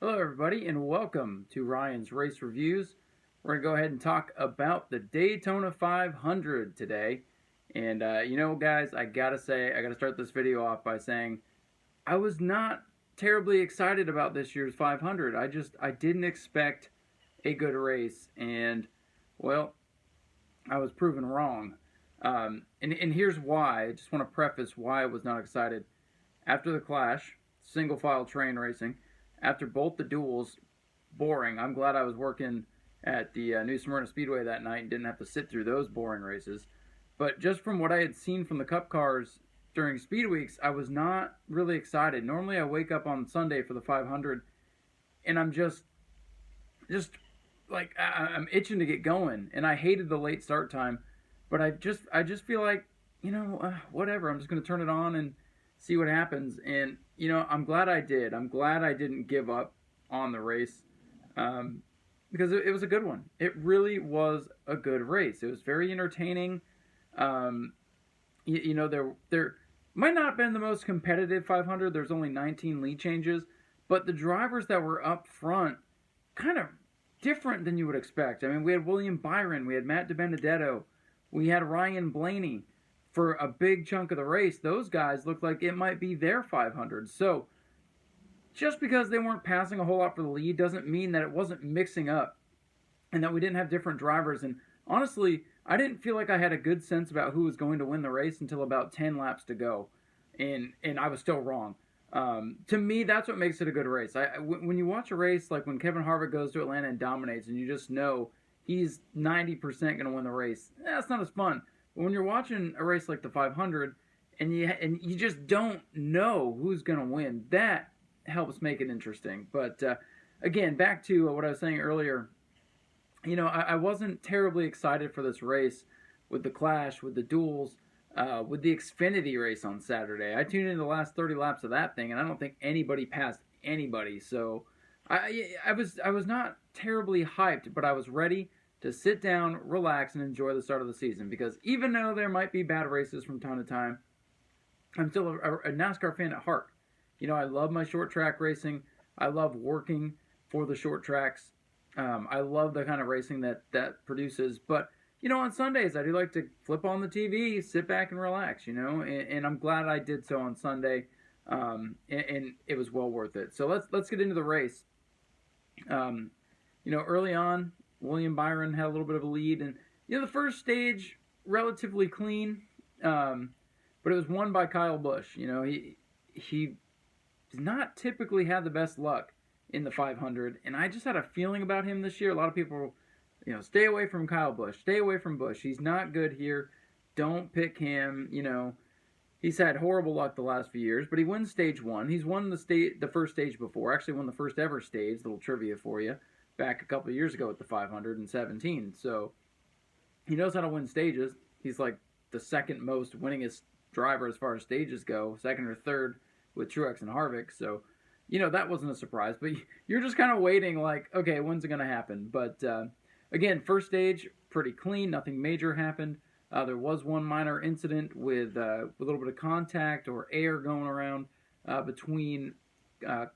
Hello, everybody, and welcome to Ryan's Race Reviews. We're going to go ahead and talk about the Daytona 500 today. And, guys, I got to start this video off by saying I was not terribly excited about this year's 500. I didn't expect a good race. And, well, I was proven wrong. And here's why. I just want to preface why I was not excited. After the Clash, single file train racing, after both the duels, boring. I'm glad I was working at the New Smyrna Speedway that night and didn't have to sit through those boring races. But just from what I had seen from the Cup cars during Speed Weeks, I was not really excited. Normally I wake up on Sunday for the 500 and I'm just like I'm itching to get going. And I hated the late start time, but I just feel like, whatever. I'm just going to turn it on and see what happens. And I'm glad I did. I'm glad I didn't give up on the race, because it was a good one. It really was a good race. It was very entertaining. There might not have been the most competitive 500. There's only 19 lead changes, but the drivers that were up front, kind of different than you would expect. I mean, we had William Byron, we had Matt DiBenedetto, we had Ryan Blaney. For a big chunk of the race, those guys looked like it might be their 500. So, just because they weren't passing a whole lot for the lead doesn't mean that it wasn't mixing up and that we didn't have different drivers. And honestly, I didn't feel like I had a good sense about who was going to win the race until about 10 laps to go. And I was still wrong. To me, that's what makes it a good race. When you watch a race, like when Kevin Harvick goes to Atlanta and dominates, and you just know he's 90% going to win the race, that's not as fun. When you're watching a race like the 500 and you just don't know who's going to win, that helps make it interesting. But again, back to what I was saying earlier, I wasn't terribly excited for this race with the Clash, with the duels, with the Xfinity race on Saturday. I tuned into the last 30 laps of that thing, and I don't think anybody passed anybody. So I was not terribly hyped, but I was ready to sit down, relax, and enjoy the start of the season. Because even though there might be bad races from time to time, I'm still a NASCAR fan at heart. I love my short track racing. I love working for the short tracks. I love the kind of racing that produces. But, on Sundays, I do like to flip on the TV, sit back and relax, and I'm glad I did so on Sunday. And it was well worth it. So let's get into the race. Early on, William Byron had a little bit of a lead, and the first stage relatively clean, but it was won by Kyle Busch. He does not typically have the best luck in the 500, and I just had a feeling about him this year. A lot of people, stay away from Kyle Busch, stay away from Busch. He's not good here. Don't pick him. He's had horrible luck the last few years, but he wins stage one. He's won the first stage before. Actually, won the first ever stage. Little trivia for you. Back a couple of years ago at the 517. So he knows how to win stages. He's like the second most winningest driver as far as stages go, second or third with Truex and Harvick. So, that wasn't a surprise. But you're just kind of waiting like, okay, when's it going to happen? But again, first stage, pretty clean. Nothing major happened. There was one minor incident with a little bit of contact or air going around between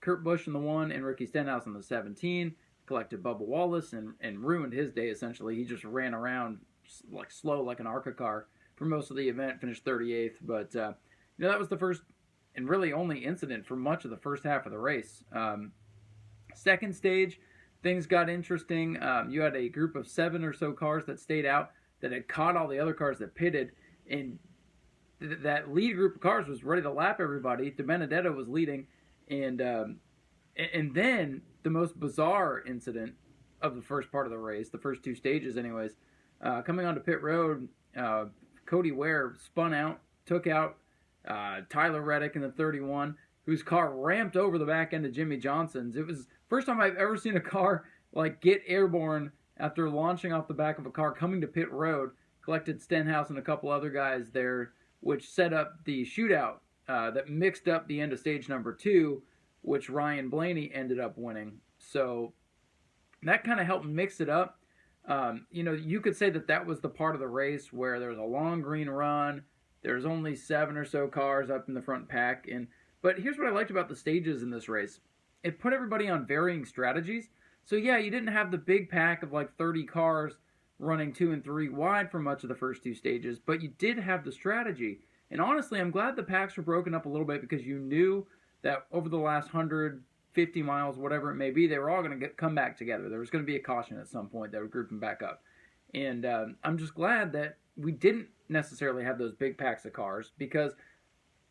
Kurt Busch in the 1 and Ricky Stenhouse in the 17. Collected Bubba Wallace and ruined his day, essentially. He just ran around like slow like an ARCA car for most of the event, finished 38th. But, that was the first and really only incident for much of the first half of the race. Second stage, things got interesting. You had a group of 7 or so cars that stayed out that had caught all the other cars that pitted, and that lead group of cars was ready to lap everybody. DiBenedetto was leading, and then the most bizarre incident of the first part of the race, the first 2 stages anyways, coming onto pit road, Cody Ware spun out, took out Tyler Reddick in the 31, whose car ramped over the back end of Jimmy Johnson's. It was the first time I've ever seen a car like get airborne after launching off the back of a car coming to pit road. Collected Stenhouse and a couple other guys there, which set up the shootout that mixed up the end of stage number 2, which Ryan Blaney ended up winning. So that kind of helped mix it up. You could say that was the part of the race where there was a long green run. There's only 7 or so cars up in the front pack. But here's what I liked about the stages in this race. it put everybody on varying strategies. So yeah, you didn't have the big pack of like 30 cars running 2 and 3 wide for much of the first two stages, but you did have the strategy. And honestly, I'm glad the packs were broken up a little bit because you knew that over the last 150 miles, whatever it may be, they were all going to come back together. There was going to be a caution at some point that would group them back up. And I'm just glad that we didn't necessarily have those big packs of cars, because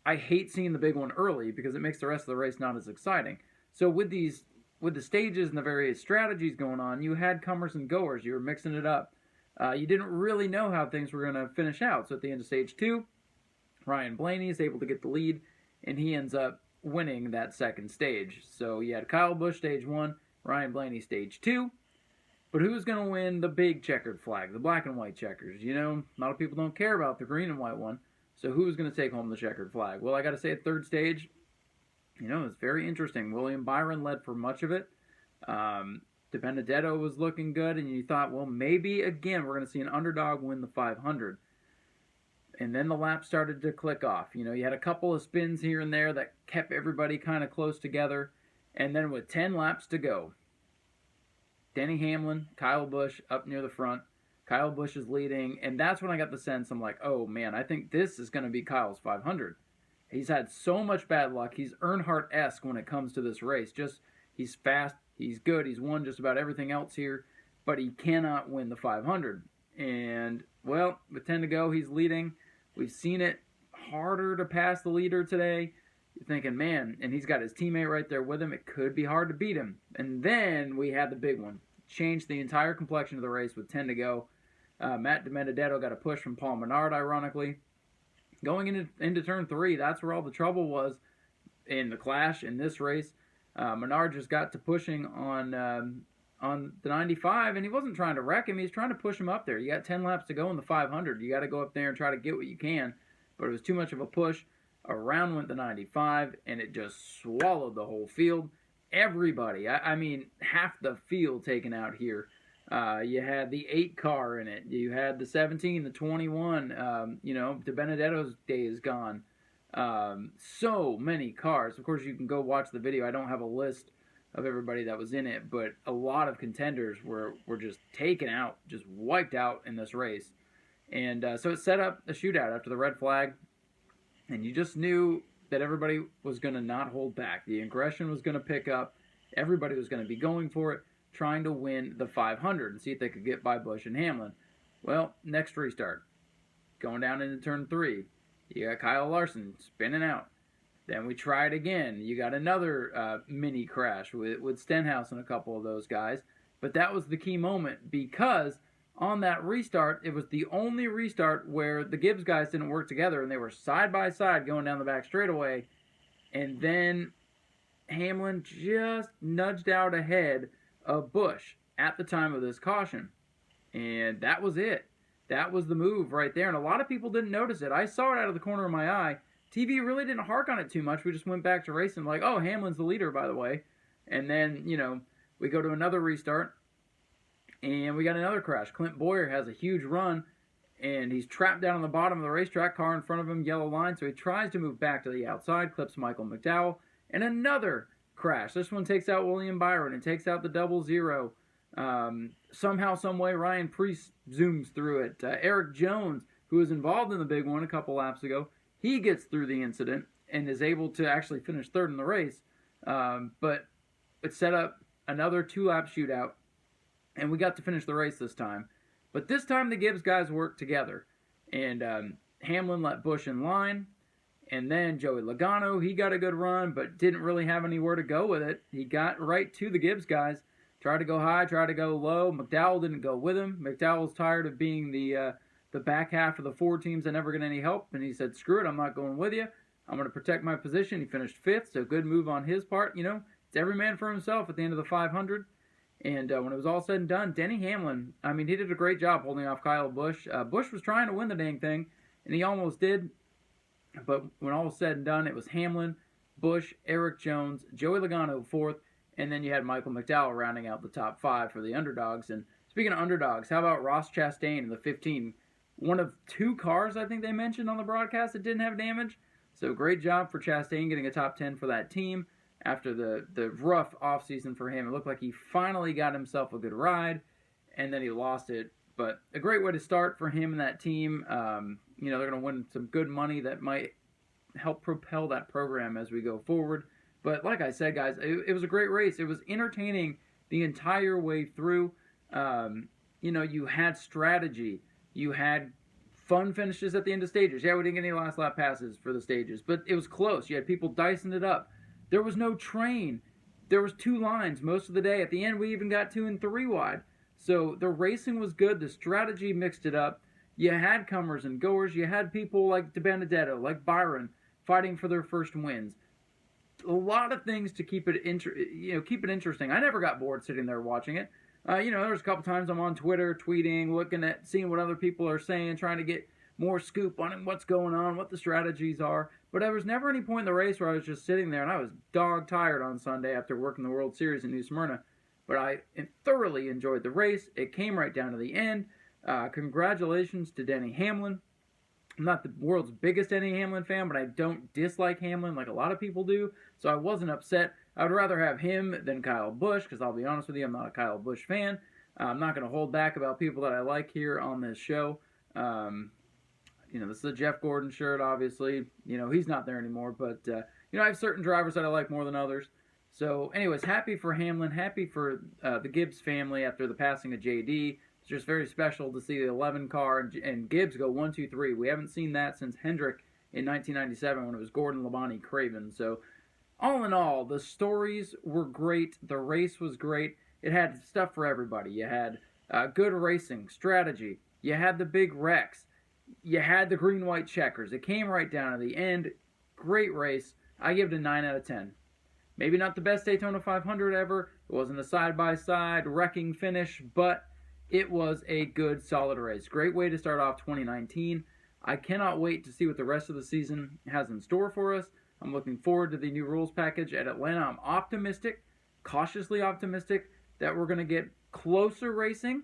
I hate seeing the big one early because it makes the rest of the race not as exciting. So with the stages and the various strategies going on, you had comers and goers. You were mixing it up. You didn't really know how things were going to finish out. So at the end of stage 2, Ryan Blaney is able to get the lead, and he ends up winning that second stage. So you had Kyle Busch stage 1, Ryan Blaney stage 2. But who's going to win the big checkered flag, the black and white checkers? You know, a lot of people don't care about the green and white one. So who's going to take home the checkered flag? Well, I got to say, at third stage, you know, it's very interesting. William Byron led for much of it. De Benedetto was looking good, and you thought, well, maybe again we're going to see an underdog win the 500. And then the lap started to click off. You know, you had a couple of spins here and there that kept everybody kind of close together. And then with 10 laps to go, Denny Hamlin, Kyle Busch up near the front. Kyle Busch is leading, and that's when I got the sense, I'm like, oh man, I think this is going to be Kyle's 500. He's had so much bad luck. He's Earnhardt-esque when it comes to this race. Just, he's fast, he's good, he's won just about everything else here, but he cannot win the 500. And, well, with 10 to go, he's leading. We've seen it harder to pass the leader today. You're thinking, man, and he's got his teammate right there with him. It could be hard to beat him. And then we had the big one. Changed the entire complexion of the race with 10 to go. Matt DiBenedetto got a push from Paul Menard, ironically. Going into turn 3, that's where all the trouble was in the clash in this race. Menard just got to pushing on the 95, and he wasn't trying to wreck him. He was trying to push him up there. You got 10 laps to go in the 500. You got to go up there and try to get what you can. But it was too much of a push. Around went the 95, and it just swallowed the whole field. Everybody, I mean, half the field taken out here. You had the 8 car in it. You had the 17, the 21. You know, DiBenedetto's day is gone. So many cars. Of course, you can go watch the video. I don't have a list of everybody that was in it, but a lot of contenders were just taken out, just wiped out in this race. And so it set up a shootout after the red flag. And you just knew that everybody was going to not hold back. The aggression was going to pick up. Everybody was going to be going for it, trying to win the 500 and see if they could get by Busch and Hamlin. Well, next restart. Going down into turn 3. You got Kyle Larson spinning out. Then we try it again. You got another mini crash with Stenhouse and a couple of those guys. But that was the key moment, because on that restart, it was the only restart where the Gibbs guys didn't work together, and they were side by side going down the back straightaway. And then Hamlin just nudged out ahead of Busch at the time of this caution. And that was it. That was the move right there. And a lot of people didn't notice it. I saw it out of the corner of my eye. TV really didn't hark on it too much. We just went back to racing like, oh, Hamlin's the leader, by the way. And then, you know, we go to another restart. And we got another crash. Clint Boyer has a huge run, and he's trapped down on the bottom of the racetrack. Car in front of him, yellow line. So he tries to move back to the outside, clips Michael McDowell. And another crash. This one takes out William Byron and takes out the 00. Somehow, some way, Ryan Preece zooms through it. Eric Jones, who was involved in the big one a couple laps ago, he gets through the incident and is able to actually finish third in the race. But it set up another 2-lap shootout. And we got to finish the race this time. But this time the Gibbs guys worked together. And Hamlin let Busch in line. And then Joey Logano, he got a good run, but didn't really have anywhere to go with it. He got right to the Gibbs guys. Tried to go high, tried to go low. McDowell didn't go with him. McDowell was tired of being the back half of the 4 teams that never get any help. And he said, screw it, I'm not going with you. I'm going to protect my position. He finished 5th, so good move on his part. You know, it's every man for himself at the end of the 500. And when it was all said and done, Denny Hamlin, I mean, he did a great job holding off Kyle Busch. Busch was trying to win the dang thing, and he almost did. But when all was said and done, it was Hamlin, Busch, Eric Jones, Joey Logano 4th, and then you had Michael McDowell rounding out the top 5 for the underdogs. And speaking of underdogs, how about Ross Chastain in the 15? One of 2 cars, I think they mentioned on the broadcast, that didn't have damage. So great job for Chastain getting a top 10 for that team. after the rough offseason for him. It looked like he finally got himself a good ride, and then he lost it. But a great way to start for him and that team. You know, they're going to win some good money that might help propel that program as we go forward. But like I said, guys, it was a great race. It was entertaining the entire way through. You know, you had strategy. You had fun finishes at the end of stages. Yeah, we didn't get any last lap passes for the stages, but it was close. You had people dicing it up. There was no train. There was 2 lines most of the day. At the end, we even got 2 and 3 wide. So the racing was good. The strategy mixed it up. You had comers and goers. You had people like DiBenedetto, like Byron, fighting for their first wins. A lot of things to keep it keep it interesting. I never got bored sitting there watching it. You know, there's a couple times I'm on Twitter, tweeting, looking at, seeing what other people are saying, trying to get more scoop on what's going on, what the strategies are. But there was never any point in the race where I was just sitting there, and I was dog tired on Sunday after working the World Series in New Smyrna. But I thoroughly enjoyed the race. It came right down to the end. Congratulations to Denny Hamlin. I'm not the world's biggest Denny Hamlin fan, but I don't dislike Hamlin like a lot of people do, so I wasn't upset. I would rather have him than Kyle Busch, because I'll be honest with you, I'm not a Kyle Busch fan. I'm not going to hold back about people that I like here on this show. You know, this is a Jeff Gordon shirt, obviously. You know, he's not there anymore, but, you know, I have certain drivers that I like more than others. So, anyways, happy for Hamlin, happy for the Gibbs family after the passing of JD. It's just very special to see the 11 car and Gibbs go 1, 2, 3. We haven't seen that since Hendrick in 1997 when it was Gordon, Labonte, Craven. So, all in all, the stories were great. The race was great. It had stuff for everybody. You had good racing, strategy. You had the big wrecks. You had the green-white checkers. It came right down to the end. Great race. I give it a 9 out of 10. Maybe not the best Daytona 500 ever. It wasn't a side-by-side wrecking finish, but it was a good, solid race. Great way to start off 2019. I cannot wait to see what the rest of the season has in store for us. I'm looking forward to the new rules package at Atlanta. I'm optimistic, cautiously optimistic, that we're going to get closer racing.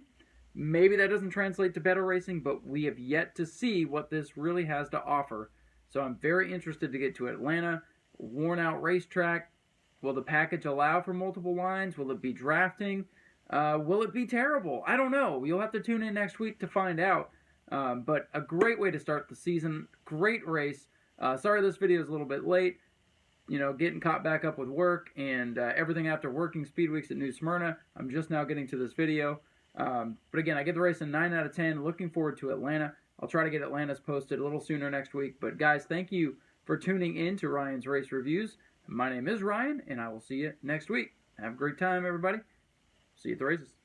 Maybe that doesn't translate to better racing, but we have yet to see what this really has to offer. So I'm very interested to get to Atlanta. Worn-out racetrack. Will the package allow for multiple lines? Will it be drafting? Will it be terrible? I don't know. You'll have to tune in next week to find out. But a great way to start the season. Great race. Sorry this video is a little bit late. You know, getting caught back up with work and everything after working Speed Weeks at New Smyrna. I'm just now getting to this video. But again, I give the race a 9 out of 10. Looking forward to Atlanta. I'll try to get Atlanta's posted a little sooner next week. But guys, thank you for tuning in to Ryan's Race Reviews. My name is Ryan, and I will see you next week. Have a great time, everybody. See you at the races.